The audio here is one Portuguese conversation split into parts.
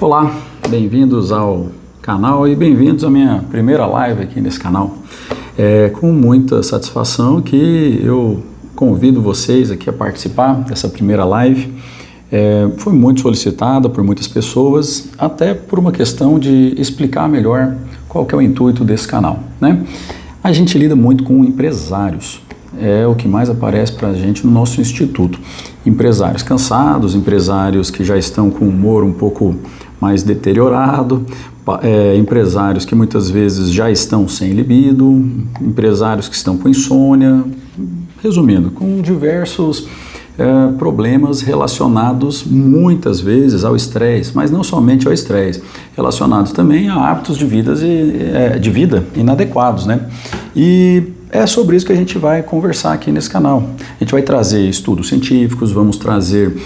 Olá, bem-vindos ao canal e bem-vindos à minha primeira live aqui nesse canal. É com muita satisfação que eu convido vocês aqui a participar dessa primeira live. Foi muito solicitada por muitas pessoas, até por uma questão de explicar melhor qual que é o intuito desse canal, né? A gente lida muito com empresários, é o que mais aparece para a gente no nosso instituto. Empresários cansados, empresários que já estão com o humor um pouco mais deteriorado, empresários que muitas vezes já estão sem libido, empresários que estão com insônia, resumindo, com diversos problemas relacionados muitas vezes ao estresse, mas não somente ao estresse, relacionados também a hábitos de vida inadequados, né? E é sobre isso que a gente vai conversar aqui nesse canal. A gente vai trazer estudos científicos, vamos trazer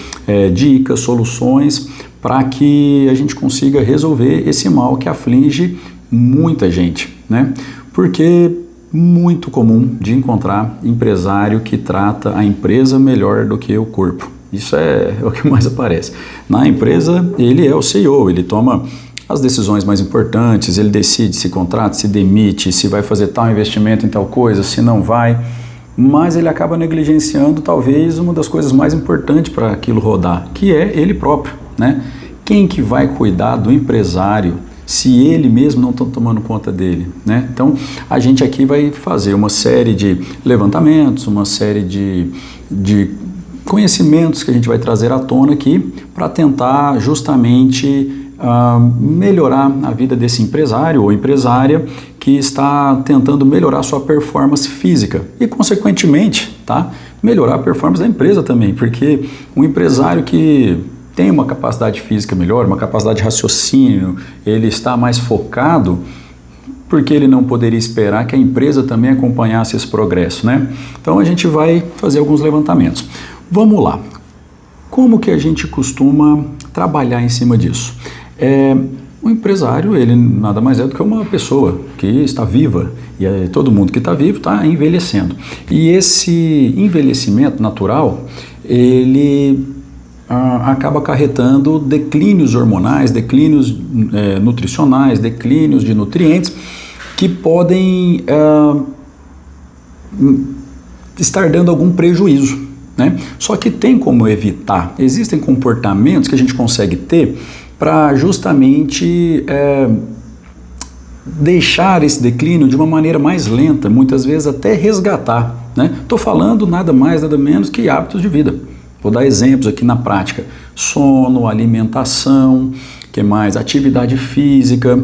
dicas, soluções para que a gente consiga resolver esse mal que aflige muita gente, né? Porque muito comum de encontrar empresário que trata a empresa melhor do que o corpo. Isso é o que mais aparece. Na empresa, ele é o CEO, ele toma as decisões mais importantes, ele decide se contrata, se demite, se vai fazer tal investimento em tal coisa, se não vai, mas ele acaba negligenciando talvez uma das coisas mais importantes para aquilo rodar, que é ele próprio, né? Quem que vai cuidar do empresário se ele mesmo não está tomando conta dele, né? Então, a gente aqui vai fazer uma série de levantamentos, uma série de conhecimentos que a gente vai trazer à tona aqui para tentar justamente melhorar a vida desse empresário ou empresária que está tentando melhorar a sua performance física e, consequentemente, tá, melhorar a performance da empresa também, porque um empresário que tem uma capacidade física melhor, uma capacidade de raciocínio, ele está mais focado, porque ele não poderia esperar que a empresa também acompanhasse esse progresso, né? Então a gente vai fazer alguns levantamentos. Vamos lá. Como que a gente costuma trabalhar em cima disso? O empresário, ele nada mais é do que uma pessoa que está viva, e todo mundo que está vivo está envelhecendo. E esse envelhecimento natural, ele acaba acarretando declínios hormonais, declínios nutricionais, declínios de nutrientes que podem estar dando algum prejuízo, né? Só que tem como evitar. Existem comportamentos que a gente consegue ter para justamente deixar esse declínio de uma maneira mais lenta, muitas vezes até resgatar, né? Estou falando nada mais, nada menos que hábitos de vida. Vou dar exemplos aqui na prática: sono, alimentação, que mais? Atividade física,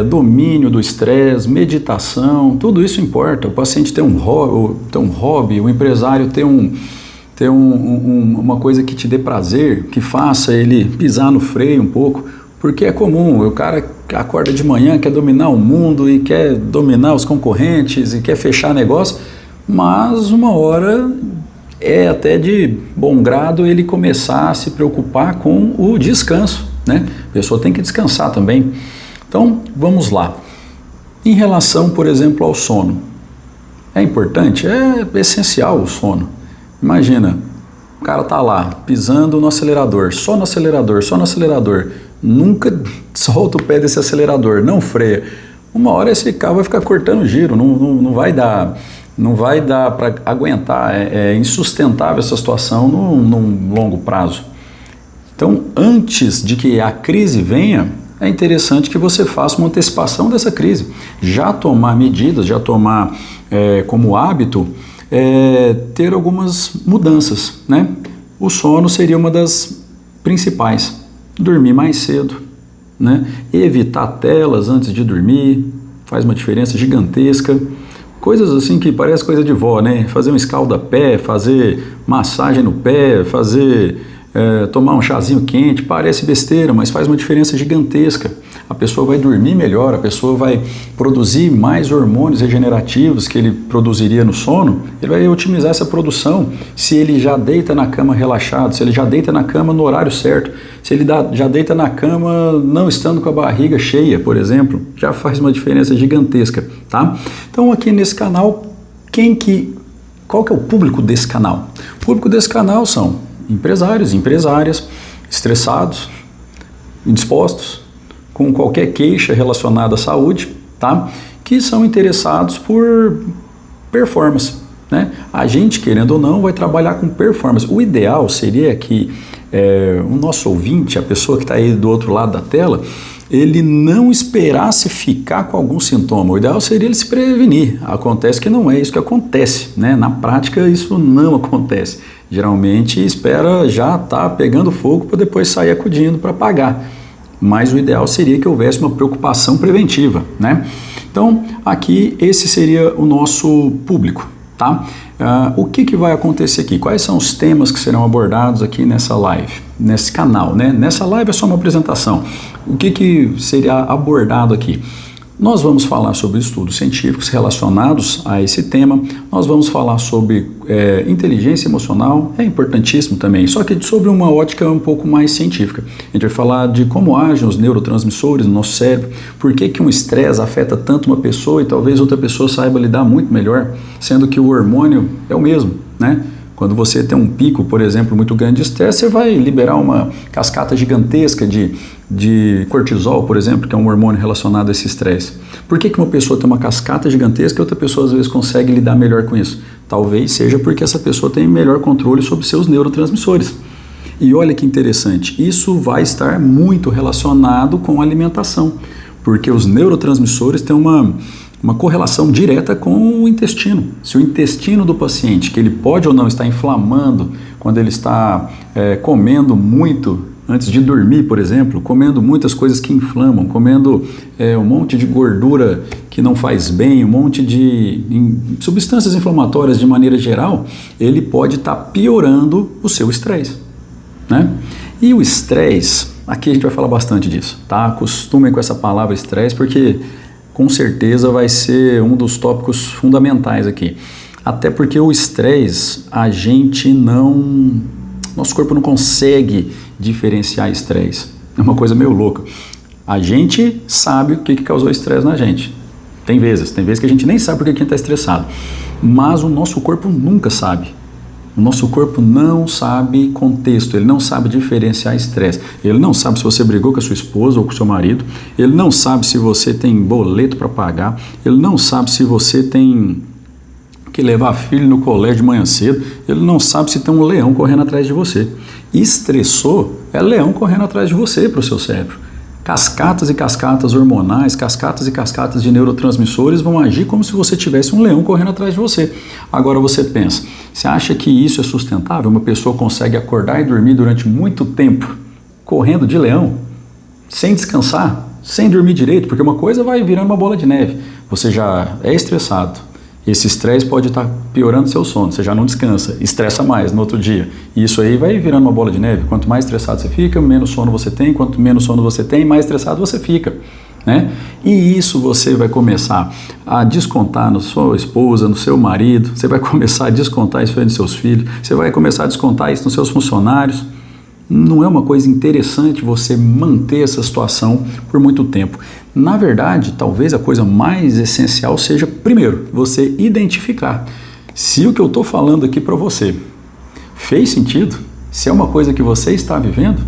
domínio do estresse, meditação, tudo isso importa. O paciente tem um hobby, o empresário tem uma coisa que te dê prazer, que faça ele pisar no freio um pouco, porque é comum, o cara acorda de manhã, quer dominar o mundo e quer dominar os concorrentes e quer fechar negócio, mas uma hora é até de bom grado ele começar a se preocupar com o descanso, né? A pessoa tem que descansar também. Então, vamos lá. Em relação, por exemplo, ao sono, é importante? É essencial o sono. Imagina, o cara tá lá, pisando no acelerador, só no acelerador, nunca solta o pé desse acelerador, não freia. Uma hora esse carro vai ficar cortando giro, não vai dar para aguentar, é insustentável essa situação num longo prazo. Então, antes de que a crise venha, é interessante que você faça uma antecipação dessa crise. Já tomar medidas, já tomar como hábito ter algumas mudanças, né? O sono seria uma das principais. Dormir mais cedo, né? Evitar telas antes de dormir, faz uma diferença gigantesca. Coisas assim que parece coisa de vó, né? Fazer um escalda-pé, fazer massagem no pé, tomar um chazinho quente, parece besteira, mas faz uma diferença gigantesca. A pessoa vai dormir melhor, a pessoa vai produzir mais hormônios regenerativos que ele produziria no sono, ele vai otimizar essa produção se ele já deita na cama relaxado, se ele já deita na cama no horário certo, se ele já deita na cama não estando com a barriga cheia, por exemplo, já faz uma diferença gigantesca, tá? Então aqui nesse canal, qual que é o público desse canal? O público desse canal são empresários, empresárias, estressados, indispostos, com qualquer queixa relacionada à saúde, tá? Que são interessados por performance, né? A gente, querendo ou não, vai trabalhar com performance. O ideal seria que o nosso ouvinte, a pessoa que está aí do outro lado da tela, ele não esperasse ficar com algum sintoma. O ideal seria ele se prevenir. Acontece que não é isso que acontece, né? Na prática, isso não acontece. Geralmente, espera já estar pegando fogo para depois sair acudindo para apagar. Mas o ideal seria que houvesse uma preocupação preventiva, né? Então, aqui, esse seria o nosso público, tá? O que vai acontecer aqui? Quais são os temas que serão abordados aqui nessa live, nesse canal, né? Nessa live é só uma apresentação. O que seria abordado aqui? Nós vamos falar sobre estudos científicos relacionados a esse tema, nós vamos falar sobre inteligência emocional, é importantíssimo também, só que sobre uma ótica um pouco mais científica. A gente vai falar de como agem os neurotransmissores no nosso cérebro, por que um estresse afeta tanto uma pessoa e talvez outra pessoa saiba lidar muito melhor, sendo que o hormônio é o mesmo, né? Quando você tem um pico, por exemplo, muito grande de estresse, você vai liberar uma cascata gigantesca de cortisol, por exemplo, que é um hormônio relacionado a esse estresse. Por que uma pessoa tem uma cascata gigantesca e outra pessoa às vezes consegue lidar melhor com isso? Talvez seja porque essa pessoa tem melhor controle sobre seus neurotransmissores. E olha que interessante, isso vai estar muito relacionado com a alimentação, porque os neurotransmissores têm uma correlação direta com o intestino. Se o intestino do paciente, que ele pode ou não estar inflamando quando ele está comendo muito antes de dormir, por exemplo, comendo muitas coisas que inflamam, comendo um monte de gordura que não faz bem, um monte de substâncias inflamatórias de maneira geral, ele pode estar piorando o seu estresse, né? E o estresse, aqui a gente vai falar bastante disso, tá? Acostumem com essa palavra estresse, porque com certeza vai ser um dos tópicos fundamentais aqui. Até porque o estresse, nosso corpo não consegue diferenciar estresse. É uma coisa meio louca. A gente sabe o que causou estresse na gente. Tem vezes que a gente nem sabe por que a gente está estressado. Mas o nosso corpo nunca sabe. O nosso corpo não sabe contexto, ele não sabe diferenciar estresse. Ele não sabe se você brigou com a sua esposa ou com o seu marido, ele não sabe se você tem boleto para pagar, ele não sabe se você tem que levar filho no colégio de manhã cedo, ele não sabe se tem um leão correndo atrás de você. Estressou é leão correndo atrás de você para o seu cérebro. Cascatas e cascatas hormonais, cascatas e cascatas de neurotransmissores vão agir como se você tivesse um leão correndo atrás de você. Agora você pensa, você acha que isso é sustentável? Uma pessoa consegue acordar e dormir durante muito tempo correndo de leão, sem descansar, sem dormir direito? Porque uma coisa vai virando uma bola de neve. Você já é estressado. Esse estresse pode estar piorando seu sono, você já não descansa, estressa mais no outro dia. E isso aí vai virando uma bola de neve. Quanto mais estressado você fica, menos sono você tem. Quanto menos sono você tem, mais estressado você fica, né? E isso você vai começar a descontar na sua esposa, no seu marido, você vai começar a descontar isso aí nos seus filhos, você vai começar a descontar isso nos seus funcionários. Não é uma coisa interessante você manter essa situação por muito tempo. Na verdade, talvez a coisa mais essencial seja, primeiro, você identificar se o que eu estou falando aqui para você fez sentido, se é uma coisa que você está vivendo,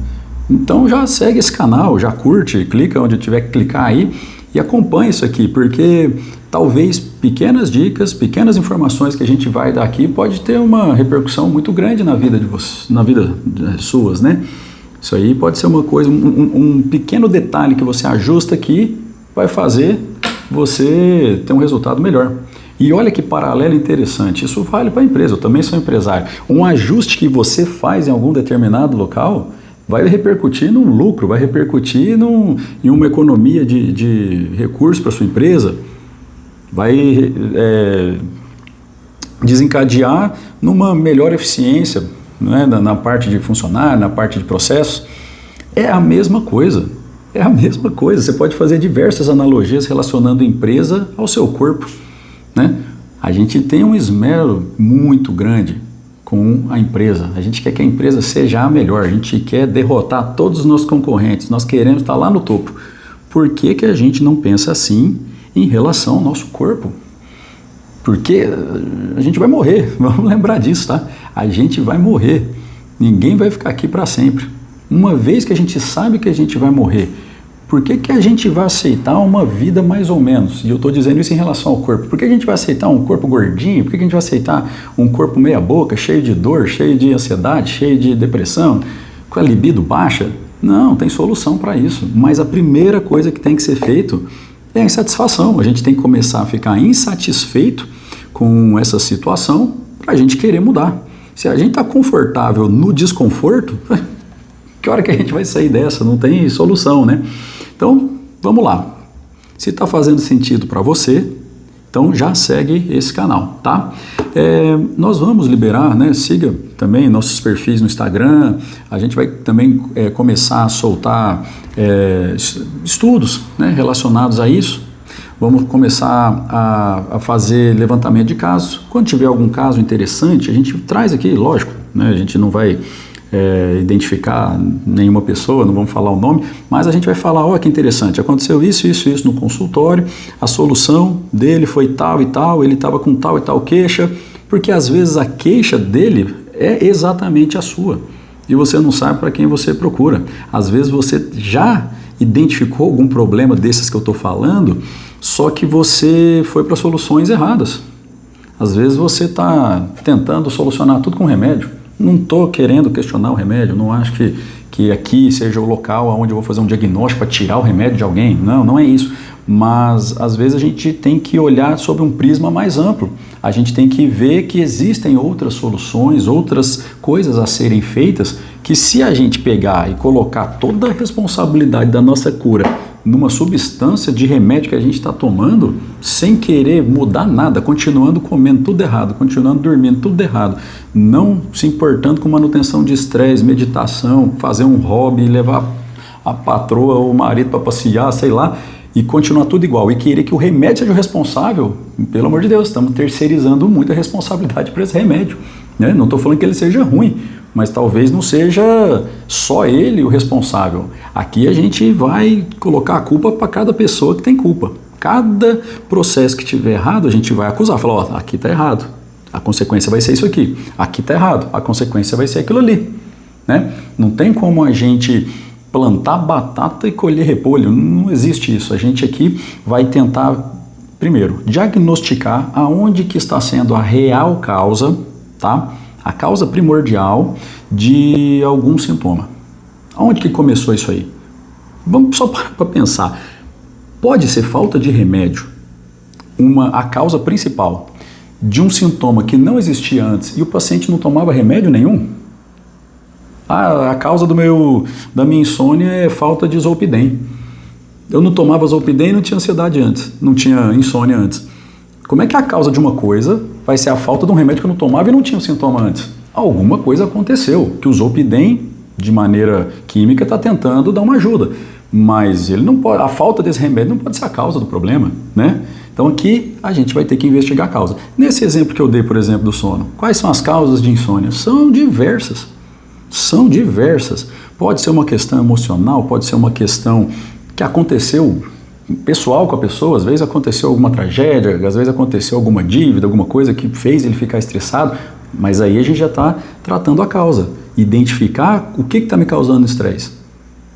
então já segue esse canal, já curte, clica onde tiver que clicar aí e acompanha isso aqui, porque talvez pequenas dicas, pequenas informações que a gente vai dar aqui pode ter uma repercussão muito grande na vida de vocês, na vida suas, né? Isso aí pode ser uma coisa, um pequeno detalhe que você ajusta aqui vai fazer você ter um resultado melhor. E olha que paralelo interessante, isso vale para a empresa, eu também sou empresário. Um ajuste que você faz em algum determinado local vai repercutir num lucro, vai repercutir em uma economia de recursos para sua empresa, vai desencadear numa melhor eficiência, né, na parte de funcionário, na parte de processo. É a mesma coisa, é a mesma coisa. Você pode fazer diversas analogias relacionando a empresa ao seu corpo, né? A gente tem um esmero muito grande com a empresa. A gente quer que a empresa seja a melhor, a gente quer derrotar todos os nossos concorrentes, nós queremos estar lá no topo. Por que que a gente não pensa assim em relação ao nosso corpo? Porque a gente vai morrer, vamos lembrar disso, tá? A gente vai morrer, ninguém vai ficar aqui para sempre. Uma vez que a gente sabe que a gente vai morrer, por que que a gente vai aceitar uma vida mais ou menos? E eu estou dizendo isso em relação ao corpo. Por que a gente vai aceitar um corpo gordinho? Por que a gente vai aceitar um corpo meia boca, cheio de dor, cheio de ansiedade, cheio de depressão, com a libido baixa? Não, tem solução para isso. Mas a primeira coisa que tem que ser feito é a insatisfação. A gente tem que começar a ficar insatisfeito com essa situação para a gente querer mudar. Se a gente está confortável no desconforto, que hora que a gente vai sair dessa? Não tem solução, né? Então, vamos lá. Se está fazendo sentido para você, então já segue esse canal, tá? Nós vamos liberar, né? Siga também nossos perfis no Instagram. A gente vai também começar a soltar estudos, né, relacionados a isso. Vamos começar a fazer levantamento de casos. Quando tiver algum caso interessante, a gente traz aqui, lógico, né? A gente não vai identificar nenhuma pessoa, não vamos falar o nome, mas a gente vai falar, olha que interessante, aconteceu isso no consultório, a solução dele foi tal e tal, ele estava com tal e tal queixa, porque às vezes a queixa dele é exatamente a sua, e você não sabe para quem você procura. Às vezes você já identificou algum problema desses que eu estou falando, só que você foi para soluções erradas. Às vezes você está tentando solucionar tudo com remédio. Não estou querendo questionar o remédio, não acho que aqui seja o local onde eu vou fazer um diagnóstico para tirar o remédio de alguém. Não, não é isso. Mas às vezes a gente tem que olhar sobre um prisma mais amplo. A gente tem que ver que existem outras soluções, outras coisas a serem feitas, que se a gente pegar e colocar toda a responsabilidade da nossa cura numa substância de remédio que a gente está tomando, sem querer mudar nada, continuando comendo tudo errado, continuando dormindo tudo errado, não se importando com manutenção de estresse, meditação, fazer um hobby, levar a patroa ou o marido para passear, sei lá, e continuar tudo igual, e querer que o remédio seja o responsável, pelo amor de Deus, estamos terceirizando muita responsabilidade para esse remédio, né? Não estou falando que ele seja ruim, mas talvez não seja só ele o responsável. Aqui a gente vai colocar a culpa para cada pessoa que tem culpa. Cada processo que tiver errado, a gente vai acusar, falar, ó, aqui está errado, a consequência vai ser isso aqui está errado, a consequência vai ser aquilo ali, né? Não tem como a gente plantar batata e colher repolho, não existe isso. A gente aqui vai tentar, primeiro, diagnosticar aonde que está sendo a real causa, tá? A causa primordial de algum sintoma. Aonde que começou isso aí? Vamos só para pensar. Pode ser falta de remédio a causa principal de um sintoma que não existia antes e o paciente não tomava remédio nenhum? A causa da minha insônia é falta de Zolpidem. Eu não tomava Zolpidem e não tinha ansiedade antes, não tinha insônia antes. Como é que a causa de uma coisa vai ser a falta de um remédio que eu não tomava e não tinha um sintoma antes? Alguma coisa aconteceu, que o Zolpidem, de maneira química, está tentando dar uma ajuda. Mas ele não pode, a falta desse remédio não pode ser a causa do problema, né? Então aqui a gente vai ter que investigar a causa. Nesse exemplo que eu dei, por exemplo, do sono, quais são as causas de insônia? São diversas. São diversas. Pode ser uma questão emocional, pode ser uma questão que aconteceu pessoal com a pessoa, às vezes aconteceu alguma tragédia, às vezes aconteceu alguma dívida, alguma coisa que fez ele ficar estressado, mas aí a gente já está tratando a causa, identificar o que está me causando estresse,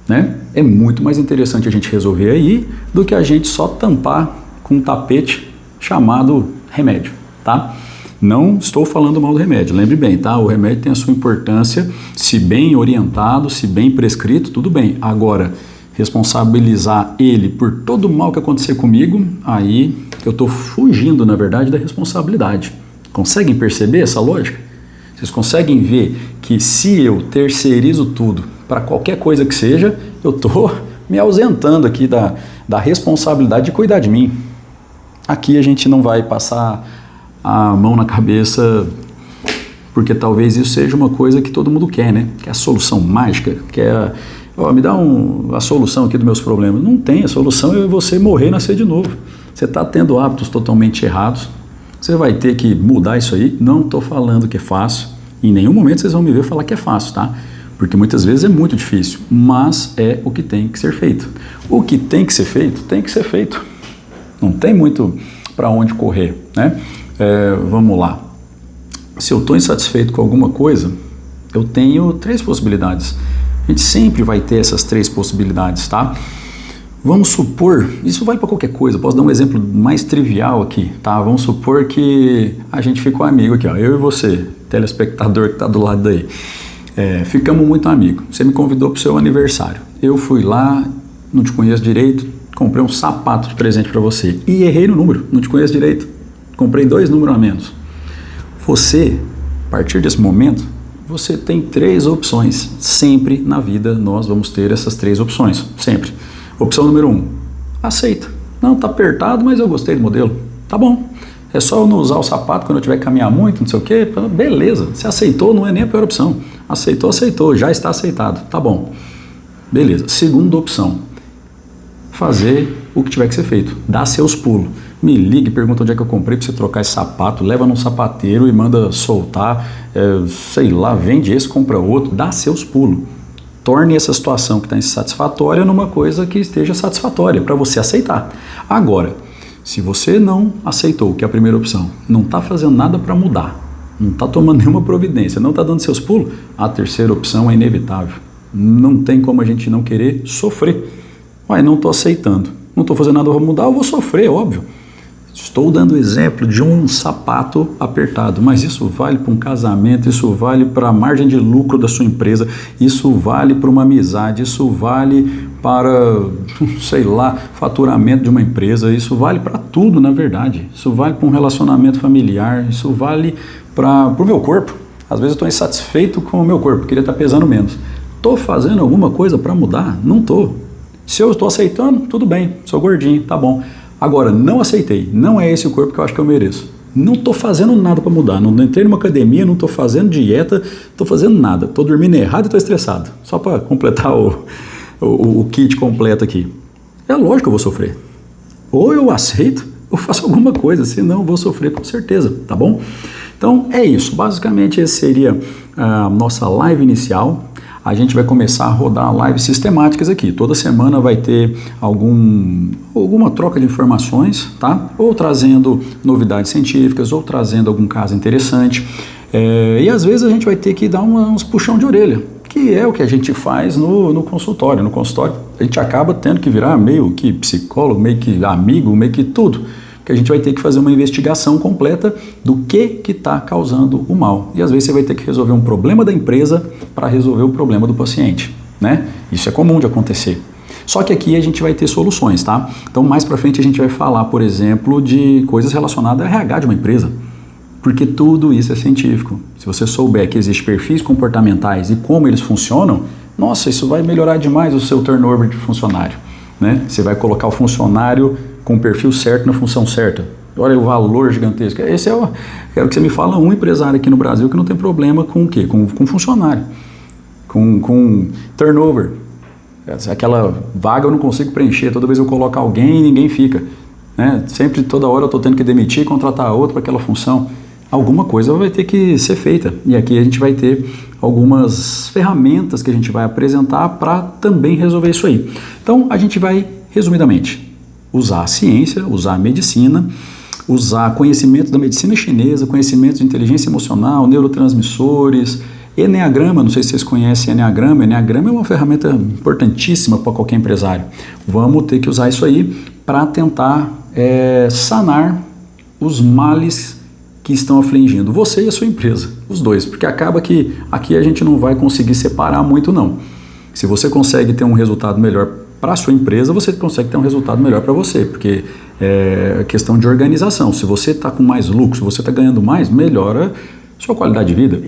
né? É muito mais interessante a gente resolver aí do que a gente só tampar com um tapete chamado remédio, tá? Não estou falando mal do remédio, lembre bem, tá? O remédio tem a sua importância, se bem orientado, se bem prescrito, tudo bem. Agora, responsabilizar ele por todo o mal que acontecer comigo, aí eu estou fugindo, na verdade, da responsabilidade. Conseguem perceber essa lógica? Vocês conseguem ver que se eu terceirizo tudo para qualquer coisa que seja, eu estou me ausentando aqui da responsabilidade de cuidar de mim. Aqui a gente não vai passar a mão na cabeça, porque talvez isso seja uma coisa que todo mundo quer, né? Que é a solução mágica, que é me dá a solução aqui dos meus problemas. Não tem, a solução é você morrer e nascer de novo. Você está tendo hábitos totalmente errados, você vai ter que mudar isso aí. Não estou falando que é fácil, em nenhum momento vocês vão me ver falar que é fácil, tá? Porque muitas vezes é muito difícil, mas é o que tem que ser feito. O que tem que ser feito, tem que ser feito. Não tem muito para onde correr, né? Vamos lá. Se eu estou insatisfeito com alguma coisa, eu tenho 3 possibilidades. A gente sempre vai ter essas 3 possibilidades, tá? Vamos supor, isso vale para qualquer coisa, posso dar um exemplo mais trivial aqui, tá? Vamos supor que a gente ficou amigo aqui, ó, eu e você, telespectador que está do lado daí. Ficamos muito amigos. Você me convidou para o seu aniversário. Eu fui lá, não te conheço direito, comprei um sapato de presente para você e errei no número, não te conheço direito. Comprei 2 números a menos. Você, a partir desse momento, você tem 3 opções. Sempre na vida nós vamos ter essas 3 opções, sempre. Opção número 1, aceita. Não, tá apertado, mas eu gostei do modelo. Tá bom. É só eu não usar o sapato quando eu tiver que caminhar muito, não sei o quê. Beleza, você aceitou, não é nem a pior opção. Aceitou, aceitou, já está aceitado. Tá bom. Beleza. Segunda opção, fazer o que tiver que ser feito. Dá seus pulos. Me ligue, pergunta onde é que eu comprei para você trocar esse sapato, leva num sapateiro e manda soltar, sei lá, vende esse, compra outro, dá seus pulos. Torne essa situação que está insatisfatória numa coisa que esteja satisfatória, para você aceitar. Agora, se você não aceitou, que é a primeira opção, não está fazendo nada para mudar, não está tomando nenhuma providência, não está dando seus pulos, a terceira opção é inevitável. Não tem como a gente não querer sofrer. Ué, não estou aceitando, não estou fazendo nada para mudar, eu vou sofrer, óbvio. Estou dando exemplo de um sapato apertado, mas isso vale para um casamento, isso vale para a margem de lucro da sua empresa, isso vale para uma amizade, isso vale para, sei lá, faturamento de uma empresa, isso vale para tudo, na verdade. Isso vale para um relacionamento familiar, isso vale para o meu corpo. Às vezes eu estou insatisfeito com o meu corpo, queria estar pesando menos. Estou fazendo alguma coisa para mudar? Não estou. Se eu estou aceitando, tudo bem, sou gordinho, tá bom. Agora, não aceitei, não é esse o corpo que eu acho que eu mereço. Não estou fazendo nada para mudar, não entrei numa academia, não estou fazendo dieta, estou fazendo nada, estou dormindo errado e estou estressado. Só para completar o kit completo aqui. É lógico que eu vou sofrer. Ou eu aceito, ou faço alguma coisa, senão eu vou sofrer com certeza, tá bom? Então é isso, basicamente esse seria a nossa live inicial. A gente vai começar a rodar lives sistemáticas aqui. Toda semana vai ter alguma troca de informações, tá? Ou trazendo novidades científicas, ou trazendo algum caso interessante. E às vezes a gente vai ter que dar uns puxão de orelha, que é o que a gente faz no consultório. No consultório a gente acaba tendo que virar meio que psicólogo, meio que amigo, meio que tudo. Que a gente vai ter que fazer uma investigação completa do que está causando o mal. E às vezes você vai ter que resolver um problema da empresa para resolver o problema do paciente, né? Isso é comum de acontecer. Só que aqui a gente vai ter soluções, tá? Então mais para frente a gente vai falar, por exemplo, de coisas relacionadas a RH de uma empresa. Porque tudo isso é científico. Se você souber que existem perfis comportamentais e como eles funcionam, nossa, isso vai melhorar demais o seu turnover de funcionário, né? Você vai colocar o funcionário com o perfil certo na função certa. Olha o valor gigantesco. Esse quero que você me fala um empresário aqui no Brasil que não tem problema com o quê? Com funcionário, com turnover. Aquela vaga eu não consigo preencher, toda vez eu coloco alguém e ninguém fica, né? Sempre, toda hora eu estou tendo que demitir e contratar outro para aquela função. Alguma coisa vai ter que ser feita. E aqui a gente vai ter algumas ferramentas que a gente vai apresentar para também resolver isso aí. Então a gente vai, resumidamente, usar a ciência, usar a medicina, usar conhecimentos da medicina chinesa, conhecimentos de inteligência emocional, neurotransmissores, Eneagrama, não sei se vocês conhecem Eneagrama. Eneagrama é uma ferramenta importantíssima para qualquer empresário. Vamos ter que usar isso aí para tentar sanar os males que estão afligindo você e a sua empresa, os dois, porque acaba que aqui a gente não vai conseguir separar muito não. Se você consegue ter um resultado melhor para a sua empresa, você consegue ter um resultado melhor para você, porque é questão de organização. Se você está com mais lucro, se você está ganhando mais, melhora sua qualidade de vida.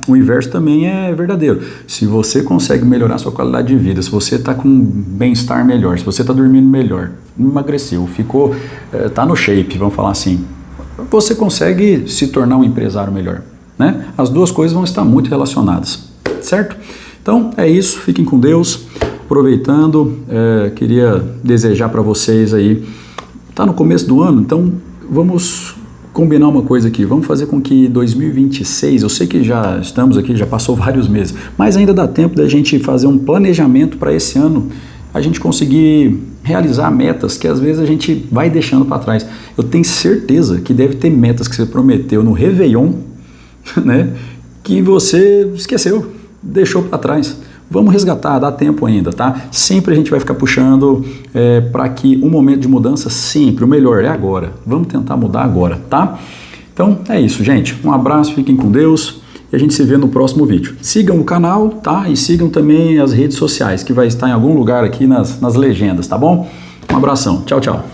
O inverso também é verdadeiro. Se você consegue melhorar sua qualidade de vida, se você está com um bem-estar melhor, se você está dormindo melhor, emagreceu, está no shape, vamos falar assim, você consegue se tornar um empresário melhor, né? As duas coisas vão estar muito relacionadas, certo? Então é isso, fiquem com Deus. Aproveitando, queria desejar para vocês aí, tá no começo do ano, então vamos combinar uma coisa aqui, vamos fazer com que 2026, eu sei que já estamos aqui, já passou vários meses, mas ainda dá tempo da gente fazer um planejamento para esse ano, a gente conseguir realizar metas que às vezes a gente vai deixando para trás. Eu tenho certeza que deve ter metas que você prometeu no Réveillon, né, que você esqueceu. deixou para trás. Vamos resgatar, dá tempo ainda, tá? Sempre a gente vai ficar puxando para que o momento de mudança, sempre, o melhor é agora. Vamos tentar mudar agora, tá? Então é isso, gente. Um abraço, fiquem com Deus e a gente se vê no próximo vídeo. Sigam o canal, tá? E sigam também as redes sociais, que vai estar em algum lugar aqui nas legendas, tá bom? Um abração. Tchau, tchau.